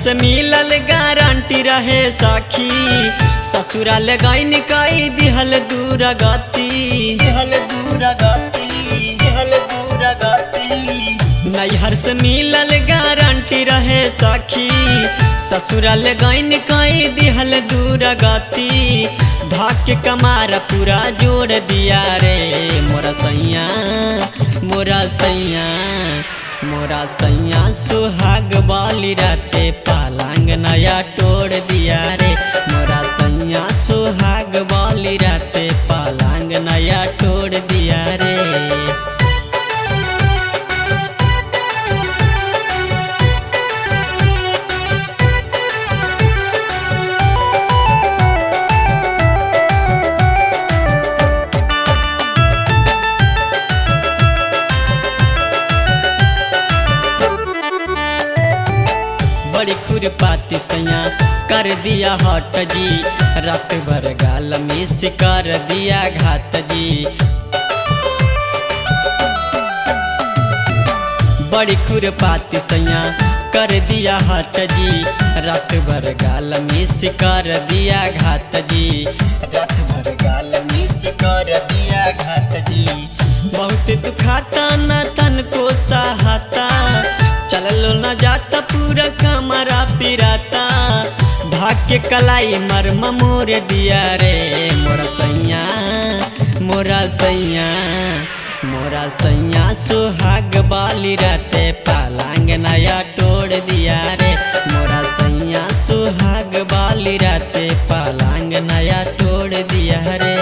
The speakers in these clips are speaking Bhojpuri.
से मिलल गारंटी रहे सखी, ससुराल गईन कई दिहल दूर गति, दिहल दूर गति, दिहल दूर गति। नैहर से मिलल गारंटी रहे सखी, ससुराल गईन कई दिहल दूर गति। भाग्य कमार पूरा जोड़ दिया रे मोरा सैया, मोरा सैया, मोरा सैया सुहाग वाली राते पालंग नया तोड़ दिया रे। मोरा सैया सुहाग वाली राते पालंग नया तोड़ दिया रे। बड़ी खुरपाती सैया कर दिया हट जी, रात भर गाल मिस कर दिया घात जी। बड़ी खुरपाती सैया कर दिया हट जी, रात भर गाल मिस कर दिया घात जी, रात भर गाल मिस कर दिया घात जी। बहुत दुखाता न तन को सहाता, चललो न जाता पूरा कमरा पिराता। भाग्य कलाई मर्म मोर दिया रे मोरा सैया, मोरा सैया, मोरा सैया सुहाग वाली राते पालंग नया तोड़ दिया रे। मोरा सैया सुहाग वाली राते पालंग नया तोड़ दिया रे।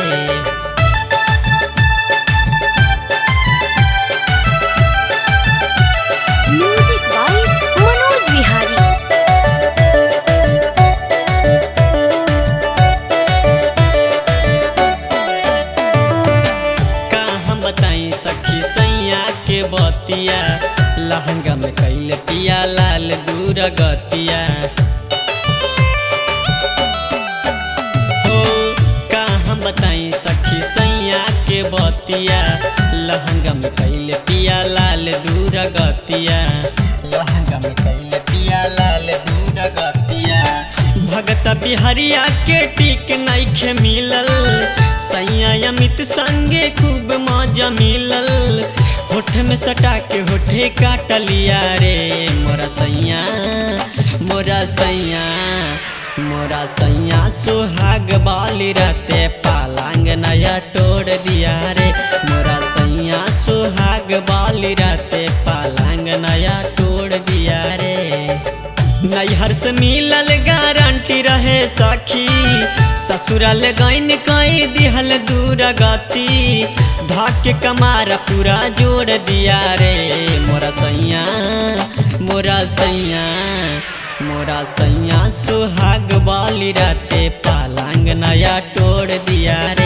सखी सैया के बतिया, लहंगा में कैल पिया लाल दूर गतिया। हो कहाँ बताई सखी सैया के बतिया, लहंगा में कैल पिया लाल दूर गतिया, लहंगा में कैल पिया लाल दूर गतिया। भगत बिहरिया के टीक नइखे मिलल, सैया अमित संगे खूब मजा मिलल। होठ में सटा के होठे काट लिया रे मोरा सैया, मोरा सैया, मोरा सैया सुहाग वाली राते पालंग नया तोड़ दिया रे। मोरा सैया सुहाग वाली राते पालंग नया तोड़ दिया रे। नैहर से मिलल गारंटी रहे सखी, ससुराल गईन कई दिहल दूर गति। भाग्य कमार पूरा जोड़ दिया रे मोरा सैया, मोरा सैया, मोरा सैया सुहाग वाली राते पालंग नया तोड़ दिया रे।